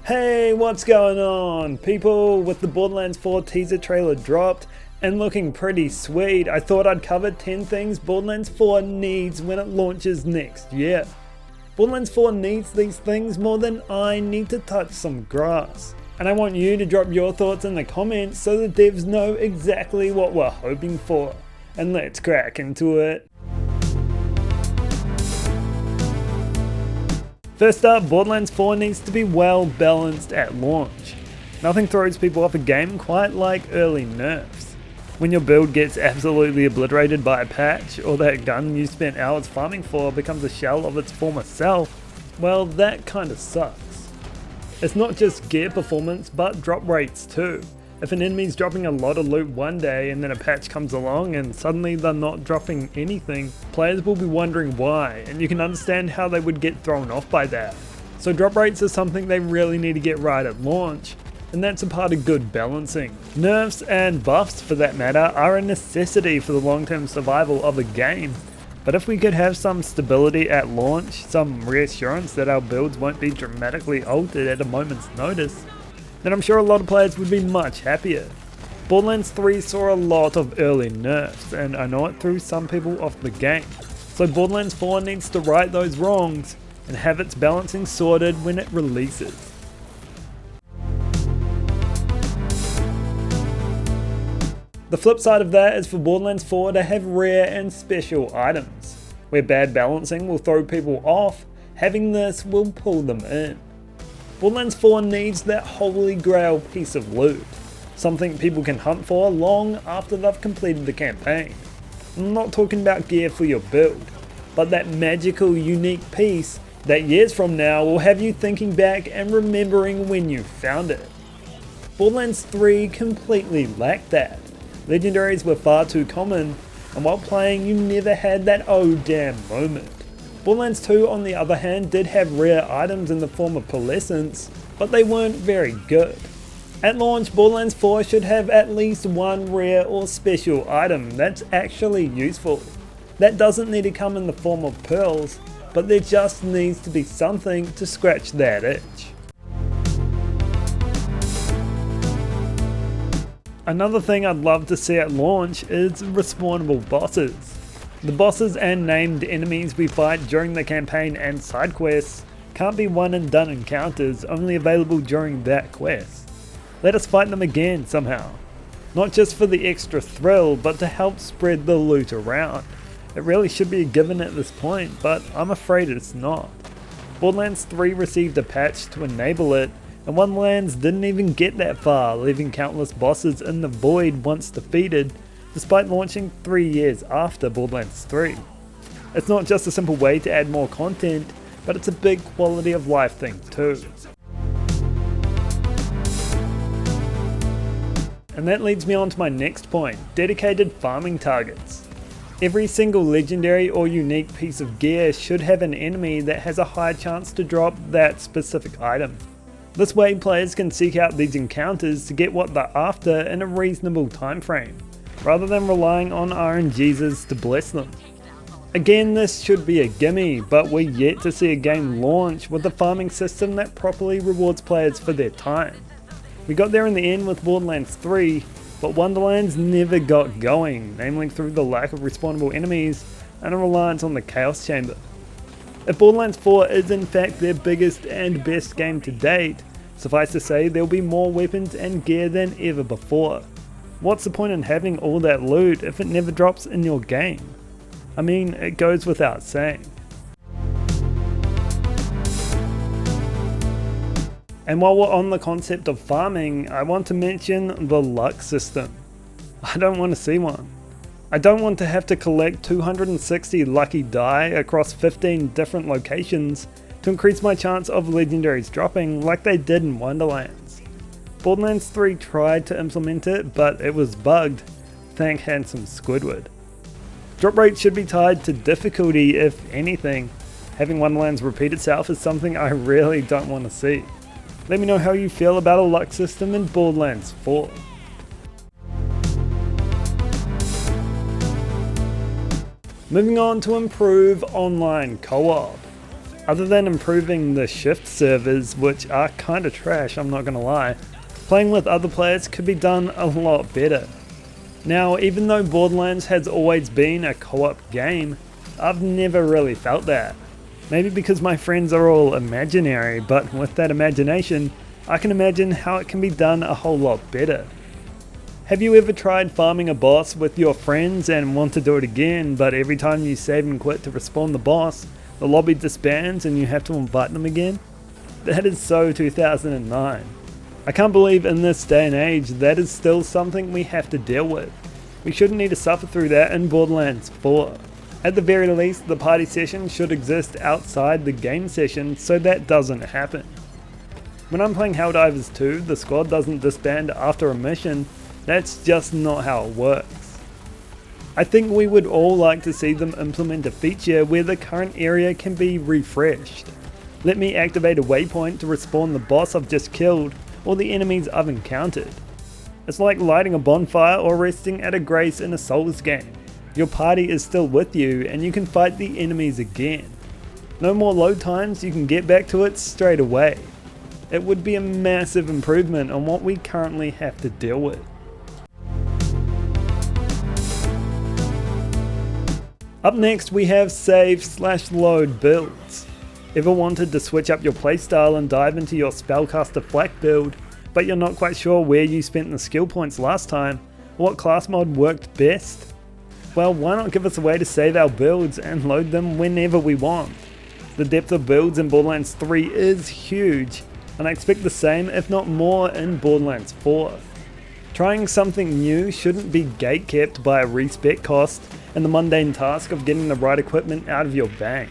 Hey, what's going on, people? With the Borderlands 4 teaser trailer dropped and looking pretty sweet, I thought I'd cover 10 things Borderlands 4 needs when it launches next year. Borderlands 4 needs these things more than I need to touch some grass. And I want you to drop your thoughts in the comments so the devs know exactly what we're hoping for. And let's crack into it. First up, Borderlands 4 needs to be well balanced at launch. Nothing throws people off a game quite like early nerfs. When your build gets absolutely obliterated by a patch, or that gun you spent hours farming for becomes a shell of its former self, well, that kinda sucks. It's not just gear performance, but drop rates too. If an enemy's dropping a lot of loot one day and then a patch comes along and suddenly they're not dropping anything, players will be wondering why, and you can understand how they would get thrown off by that. So drop rates are something they really need to get right at launch, and that's a part of good balancing. Nerfs and buffs for that matter are a necessity for the long-term survival of a game, but if we could have some stability at launch, some reassurance that our builds won't be dramatically altered at a moment's notice, then I'm sure a lot of players would be much happier. Borderlands 3 saw a lot of early nerfs, and I know it threw some people off the game. So Borderlands 4 needs to right those wrongs and have its balancing sorted when it releases. The flip side of that is for Borderlands 4 to have rare and special items. Where bad balancing will throw people off, having this will pull them in. Borderlands 4 needs that holy grail piece of loot, something people can hunt for long after they've completed the campaign. I'm not talking about gear for your build, but that magical unique piece that years from now will have you thinking back and remembering when you found it. Borderlands 3 completely lacked that. Legendaries were far too common, and while playing you never had that oh damn moment. Borderlands 2 on the other hand did have rare items in the form of pearlescence, but they weren't very good. At launch, Borderlands 4 should have at least one rare or special item that's actually useful. That doesn't need to come in the form of pearls, but there just needs to be something to scratch that itch. Another thing I'd love to see at launch is respawnable bosses. The bosses and named enemies we fight during the campaign and side quests can't be one and done encounters only available during that quest. Let us fight them again somehow. Not just for the extra thrill, but to help spread the loot around. It really should be a given at this point, but I'm afraid it's not. Borderlands 3 received a patch to enable it, and Wonderlands didn't even get that far, leaving countless bosses in the void once defeated, despite launching 3 years after Borderlands 3. It's not just a simple way to add more content, but it's a big quality of life thing too. And that leads me on to my next point, dedicated farming targets. Every single legendary or unique piece of gear should have an enemy that has a high chance to drop that specific item. This way players can seek out these encounters to get what they're after in a reasonable time frame, rather than relying on RNGs to bless them. Again, this should be a gimme, but we're yet to see a game launch with a farming system that properly rewards players for their time. We got there in the end with Borderlands 3, but Wonderlands never got going, namely through the lack of respawnable enemies and a reliance on the Chaos Chamber. If Borderlands 4 is in fact their biggest and best game to date, suffice to say there will be more weapons and gear than ever before. What's the point in having all that loot if it never drops in your game? I mean, it goes without saying. And while we're on the concept of farming, I want to mention the luck system. I don't want to see one. I don't want to have to collect 260 lucky die across 15 different locations to increase my chance of legendaries dropping like they did in Wonderlands. Borderlands 3 tried to implement it, but it was bugged, thank handsome Squidward. Drop rate should be tied to difficulty if anything. Having Wonderlands repeat itself is something I really don't want to see. Let me know how you feel about a luck system in Borderlands 4. Moving on to improve online co-op. Other than improving the shift servers, which are kinda trash, I'm not gonna lie, playing with other players could be done a lot better. Now, even though Borderlands has always been a co-op game, I've never really felt that. Maybe because my friends are all imaginary, but with that imagination, I can imagine how it can be done a whole lot better. Have you ever tried farming a boss with your friends and want to do it again, but every time you save and quit to respawn the boss, the lobby disbands and you have to invite them again? That is so 2009. I can't believe in this day and age that is still something we have to deal with. We shouldn't need to suffer through that in Borderlands 4. At the very least, the party session should exist outside the game session so that doesn't happen. When I'm playing Helldivers 2, the squad doesn't disband after a mission. That's just not how it works. I think we would all like to see them implement a feature where the current area can be refreshed. Let me activate a waypoint to respawn the boss I've just killed or the enemies I've encountered. It's like lighting a bonfire or resting at a grace in a Souls game. Your party is still with you and you can fight the enemies again. No more load times, you can get back to it straight away. It would be a massive improvement on what we currently have to deal with. Up next we have save/load builds. Ever wanted to switch up your playstyle and dive into your spellcaster flak build, but you're not quite sure where you spent the skill points last time, or what class mod worked best? Well, why not give us a way to save our builds and load them whenever we want? The depth of builds in Borderlands 3 is huge, and I expect the same if not more in Borderlands 4. Trying something new shouldn't be gatekept by a respec cost and the mundane task of getting the right equipment out of your bank.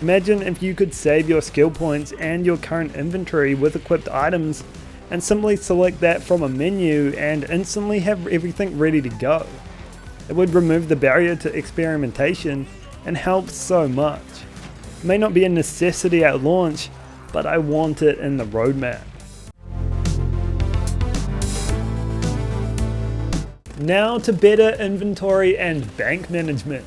Imagine if you could save your skill points and your current inventory with equipped items and simply select that from a menu and instantly have everything ready to go. It would remove the barrier to experimentation and help so much. It may not be a necessity at launch, but I want it in the roadmap. Now to better inventory and bank management.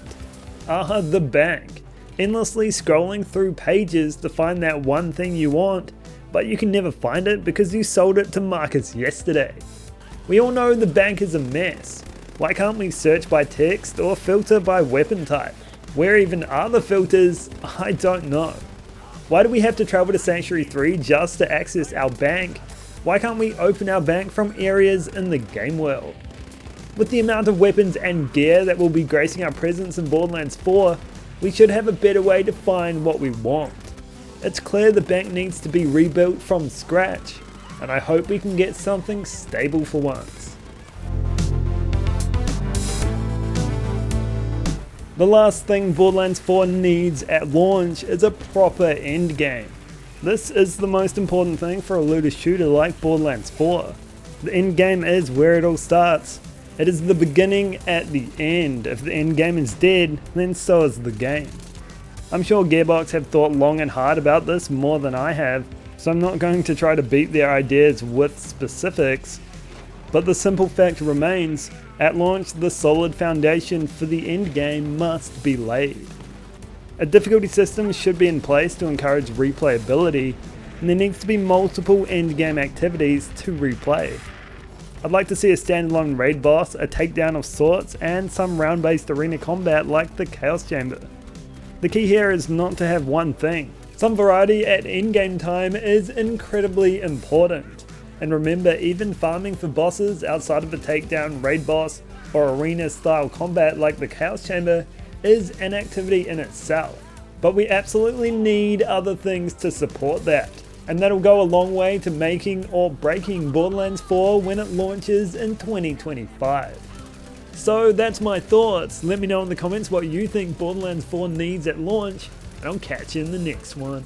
The bank. Endlessly scrolling through pages to find that one thing you want, but you can never find it because you sold it to Marcus yesterday. We all know the bank is a mess. Why can't we search by text or filter by weapon type? Where even are the filters? I don't know. Why do we have to travel to Sanctuary 3 just to access our bank? Why can't we open our bank from areas in the game world? With the amount of weapons and gear that will be gracing our presence in Borderlands 4, we should have a better way to find what we want. It's clear the bank needs to be rebuilt from scratch, and I hope we can get something stable for once. The last thing Borderlands 4 needs at launch is a proper endgame. This is the most important thing for a looter shooter like Borderlands 4. The endgame is where it all starts. It is the beginning at the end. If the endgame is dead, then so is the game. I'm sure Gearbox have thought long and hard about this more than I have, so I'm not going to try to beat their ideas with specifics, but the simple fact remains, at launch the solid foundation for the endgame must be laid. A difficulty system should be in place to encourage replayability, and there needs to be multiple endgame activities to replay. I'd like to see a standalone raid boss, a takedown of sorts, and some round-based arena combat like the Chaos Chamber. The key here is not to have one thing. Some variety at endgame time is incredibly important. And remember, even farming for bosses outside of a takedown, raid boss, or arena-style combat like the Chaos Chamber is an activity in itself. But we absolutely need other things to support that. And that'll go a long way to making or breaking Borderlands 4 when it launches in 2025. So that's my thoughts. Let me know in the comments what you think Borderlands 4 needs at launch, and I'll catch you in the next one.